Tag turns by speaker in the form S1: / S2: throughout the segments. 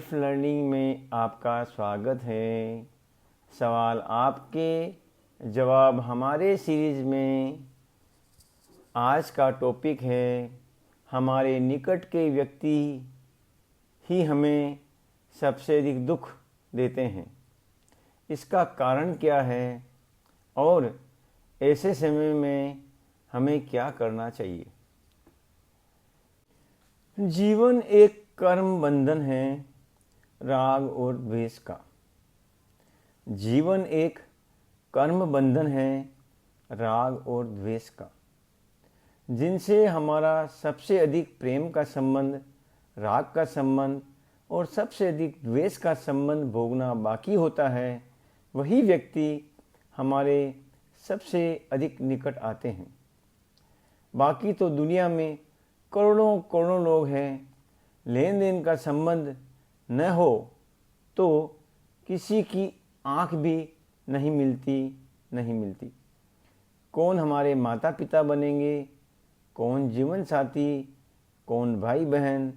S1: Life learning में आपका स्वागत है। सवाल आपके जवाब हमारे सीरीज में आज का टॉपिक है, हमारे निकट के व्यक्ति ही हमें सबसे अधिक दुख देते हैं। इसका कारण क्या है और ऐसे समय में हमें क्या करना चाहिए। जीवन एक कर्म बंधन है, राग और द्वेष का। जीवन एक कर्म बंधन है, राग और द्वेष का, जिनसे हमारा सबसे अधिक प्रेम का संबंध, राग का संबंध और सबसे अधिक द्वेष का संबंध भोगना बाकी होता है। वही व्यक्ति हमारे सबसे अधिक निकट आते हैं। बाकी तो दुनिया में करोड़ों करोड़ों लोग हैं, लेन देन का संबंध न हो तो किसी की आँख भी नहीं मिलती। कौन हमारे माता पिता बनेंगे, कौन जीवन साथी, कौन भाई बहन,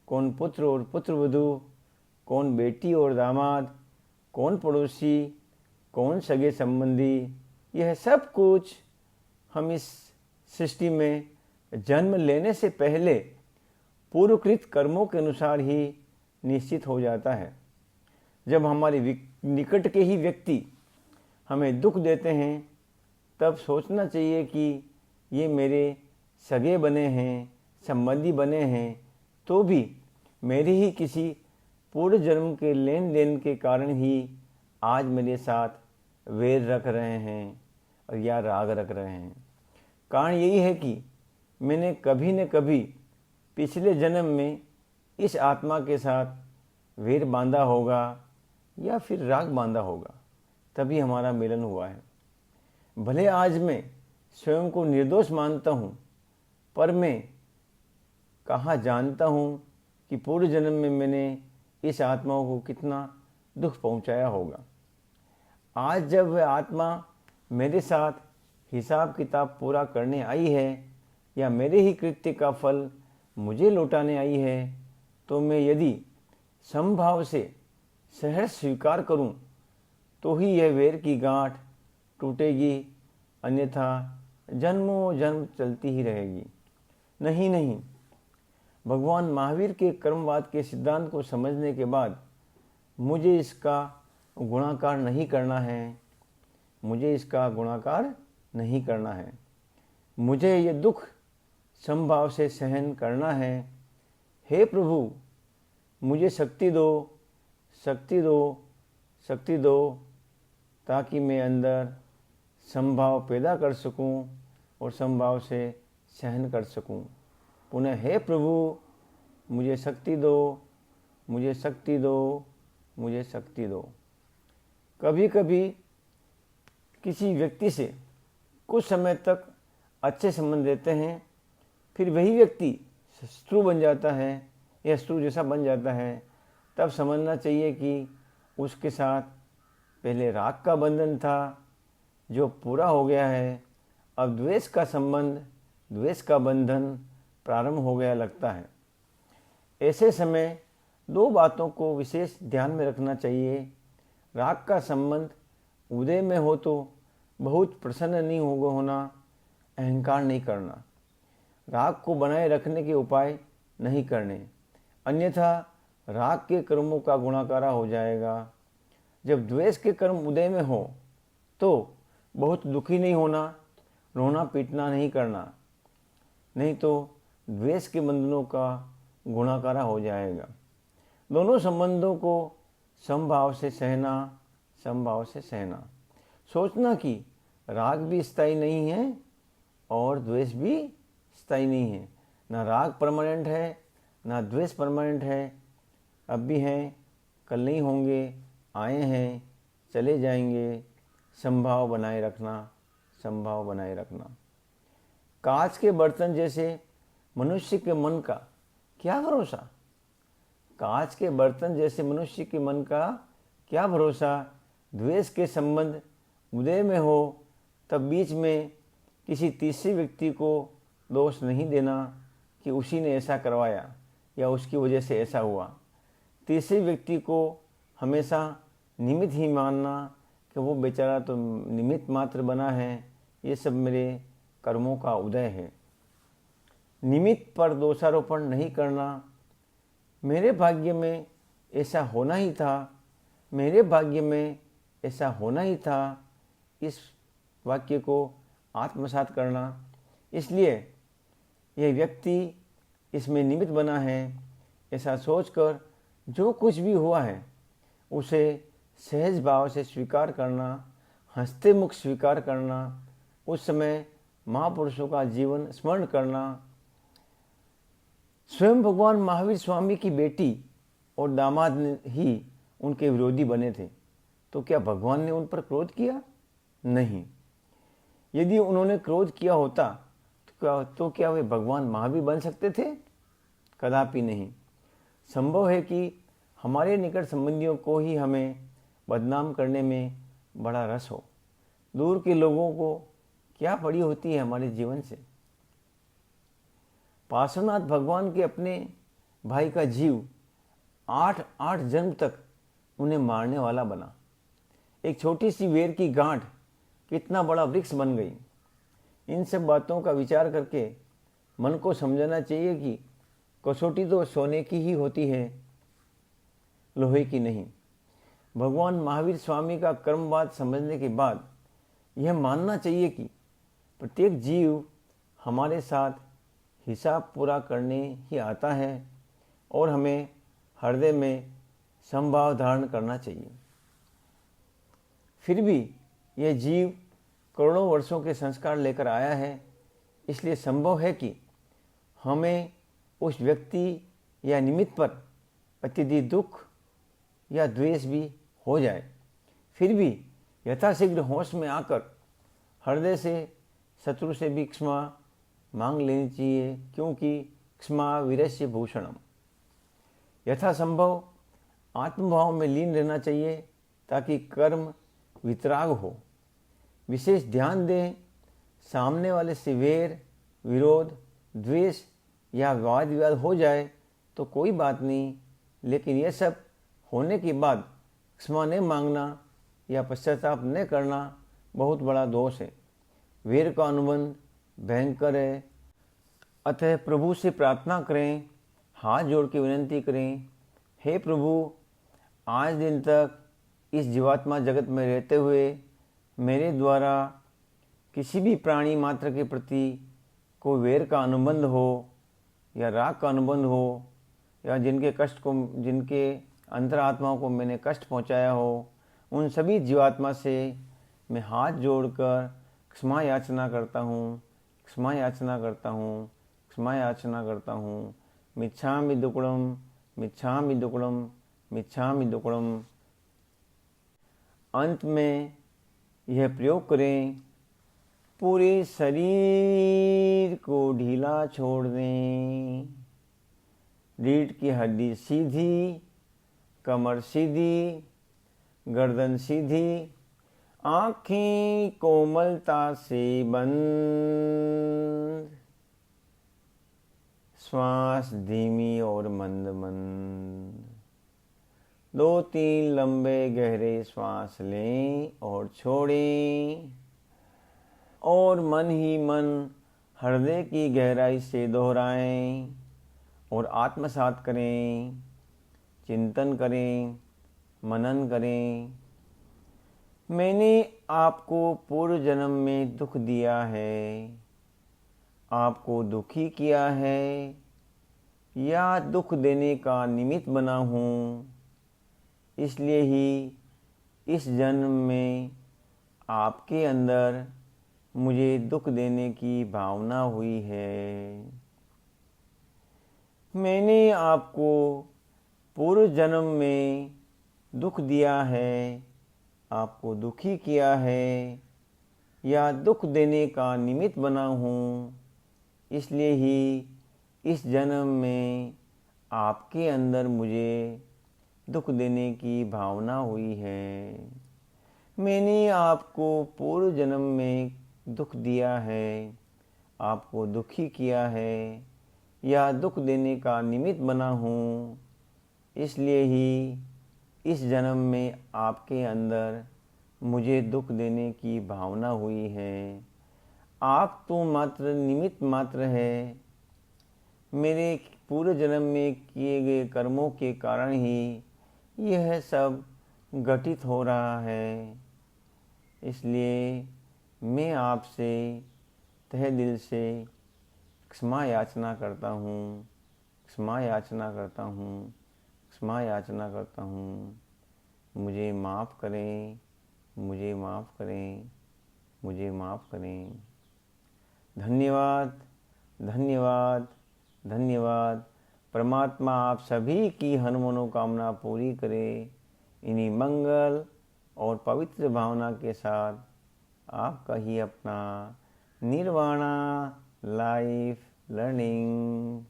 S1: कौन पुत्र और पुत्रवधू, कौन बेटी और दामाद, कौन पड़ोसी, कौन सगे संबंधी, यह सब कुछ हम इस सृष्टि में जन्म लेने से पहले पूर्वकृत कर्मों के अनुसार ही निश्चित हो जाता है। जब हमारे निकट के ही व्यक्ति हमें दुख देते हैं, तब सोचना चाहिए कि ये मेरे सगे बने हैं, संबंधी बने हैं, तो भी मेरे ही किसी पूर्व जन्म के लेन देन के कारण ही आज मेरे साथ वैर रख रहे हैं और या राग रख रहे हैं। कारण यही है कि मैंने कभी न कभी पिछले जन्म में इस आत्मा के साथ वैर बांधा होगा या फिर राग बांधा होगा, तभी हमारा मिलन हुआ है। भले आज मैं स्वयं को निर्दोष मानता हूँ, पर मैं कहाँ जानता हूँ कि पूर्व जन्म में मैंने इस आत्माओं को कितना दुख पहुँचाया होगा। आज जब वह आत्मा मेरे साथ हिसाब किताब पूरा करने आई है या मेरे ही कृत्य का फल मुझे लौटाने आई है, तो मैं यदि समभाव से सहर्ष स्वीकार करूं, तो ही यह वैर की गांठ टूटेगी, अन्यथा जन्मों जन्म चलती ही रहेगी। नहीं, भगवान महावीर के कर्मवाद के सिद्धांत को समझने के बाद मुझे इसका गुणाकार नहीं करना है। मुझे ये दुख समभाव से सहन करना है। हे प्रभु, मुझे शक्ति दो ताकि मैं अंदर समभाव पैदा कर सकूं और समभाव से सहन कर सकूं। पुनः हे प्रभु, मुझे शक्ति दो। कभी कभी किसी व्यक्ति से कुछ समय तक अच्छे संबंध रहते हैं, फिर वही व्यक्ति शत्रु बन जाता है या शत्रु जैसा बन जाता है, तब समझना चाहिए कि उसके साथ पहले राग का बंधन था जो पूरा हो गया है, अब द्वेष का बंधन प्रारंभ हो गया लगता है। ऐसे समय दो बातों को विशेष ध्यान में रखना चाहिए। राग का संबंध उदय में हो तो बहुत प्रसन्न नहीं होना, अहंकार नहीं करना, राग को बनाए रखने के उपाय नहीं करने, अन्यथा राग के कर्मों का गुणाकारा हो जाएगा। जब द्वेष के कर्म उदय में हो तो बहुत दुखी नहीं होना, रोना पीटना नहीं करना, नहीं तो द्वेष के बंधनों का गुणाकारा हो जाएगा। दोनों संबंधों को समभाव से सहना। सोचना कि राग भी स्थायी नहीं है और द्वेष भी स्थायी नहीं है। ना राग परमानेंट है, ना द्वेष परमानेंट है। अब भी हैं, कल नहीं होंगे, आए हैं, चले जाएंगे। समभाव बनाए रखना। कांच के बर्तन जैसे मनुष्य के मन का क्या भरोसा। द्वेष के संबंध उदय में हो तब बीच में किसी तीसरे व्यक्ति को दोष नहीं देना कि उसी ने ऐसा करवाया या उसकी वजह से ऐसा हुआ। तीसरे व्यक्ति को हमेशा निमित्त ही मानना कि वो बेचारा तो निमित्त मात्र बना है, ये सब मेरे कर्मों का उदय है। निमित्त पर दोषारोपण नहीं करना, मेरे भाग्य में ऐसा होना ही था, मेरे भाग्य में ऐसा होना ही था, इस वाक्य को आत्मसात करना। इसलिए यह व्यक्ति इसमें निमित्त बना है, ऐसा सोचकर जो कुछ भी हुआ है उसे सहज भाव से स्वीकार करना, हंसते मुख स्वीकार करना, उस समय महापुरुषों का जीवन स्मरण करना। स्वयं भगवान महावीर स्वामी की बेटी और दामाद ही उनके विरोधी बने थे, तो क्या भगवान ने उन पर क्रोध किया? नहीं। यदि उन्होंने क्रोध किया होता तो क्या वे भगवान महावीर बन सकते थे? कदापि नहीं। संभव है कि हमारे निकट संबंधियों को ही हमें बदनाम करने में बड़ा रस हो। दूर के लोगों को क्या पड़ी होती है हमारे जीवन से। पार्श्वनाथ भगवान के अपने भाई का जीव 8 जन्म तक उन्हें मारने वाला बना। एक छोटी सी वेर की गांठ कितना बड़ा वृक्ष बन गई। इन सब बातों का विचार करके मन को समझना चाहिए कि कसौटी तो सोने की ही होती है, लोहे की नहीं। भगवान महावीर स्वामी का कर्मवाद समझने के बाद यह मानना चाहिए कि प्रत्येक जीव हमारे साथ हिसाब पूरा करने ही आता है और हमें हृदय में समभाव धारण करना चाहिए। फिर भी यह जीव करोड़ों वर्षों के संस्कार लेकर आया है, इसलिए संभव है कि हमें उस व्यक्ति या निमित्त पर अत्यधिक दुख या द्वेष भी हो जाए। फिर भी यथाशीघ्र होश में आकर हृदय से शत्रु से भी क्षमा मांग लेनी चाहिए, क्योंकि क्षमा वीरस्य भूषणम। यथासंभव आत्मभाव में लीन रहना चाहिए ताकि कर्म वितराग हो। विशेष ध्यान दें, सामने वाले से वैर, विरोध, द्वेष या वाद विवाद हो जाए तो कोई बात नहीं, लेकिन यह सब होने के बाद क्षमा न मांगना या पश्चाताप न करना बहुत बड़ा दोष है। वैर का अनुबंध भयंकर है। अतः प्रभु से प्रार्थना करें, हाथ जोड़ के विनंती करें, हे प्रभु, आज दिन तक इस जीवात्मा जगत में रहते हुए मेरे द्वारा किसी भी प्राणी मात्र के प्रति कोई वैर का अनुबंध हो या राग का अनुबंध हो, या जिनके अंतरात्माओं को मैंने कष्ट पहुंचाया हो, उन सभी जीवात्मा से मैं हाथ जोड़कर क्षमा याचना करता हूँ, क्षमा याचना करता हूँ, क्षमा याचना करता हूँ। मिच्छामि दुक्कडम, मिच्छामि दुक्कडम, मिच्छामि दुक्कडम। अंत में यह प्रयोग करें, पूरे शरीर को ढीला छोड़ दें। रीढ़ की हड्डी सीधी, कमर सीधी, गर्दन सीधी, आँखें कोमलता से बंद, श्वास धीमी और मंद मंद। 2-3 लंबे गहरे श्वास लें और छोड़ें, और मन ही मन हृदय की गहराई से दोहराएं और आत्मसात करें, चिंतन करें, मनन करें। मैंने आपको पूर्व जन्म में दुख दिया है, आपको दुखी किया है या दुख देने का निमित्त बना हूँ, इसलिए ही इस जन्म में आपके अंदर मुझे दुख देने की भावना हुई है। मैंने आपको पूर्व जन्म में दुख दिया है, आपको दुखी किया है या दुख देने का निमित्त बना हूँ, इसलिए ही इस जन्म में आपके अंदर मुझे दुख देने की भावना हुई है। मैंने आपको पूर्व जन्म में दुख दिया है, आपको दुखी किया है या दुख देने का निमित्त बना हूँ, इसलिए ही इस जन्म में आपके अंदर मुझे दुख देने की भावना हुई है। आप तो मात्र निमित्त मात्र है। मेरे पूरे जन्म में किए गए कर्मों के कारण ही यह सब घटित हो रहा है। इसलिए मैं आपसे तहे दिल से क्षमा याचना करता हूँ, क्षमा याचना करता हूँ, क्षमा याचना करता हूँ। मुझे माफ़ करें, मुझे माफ़ करें, मुझे माफ़ करें। धन्यवाद, धन्यवाद, धन्यवाद। परमात्मा आप सभी की हर मनोकामना पूरी करे। इन्हीं मंगल और पवित्र भावना के साथ आपका ही अपना निर्वाणा लाइफ लर्निंग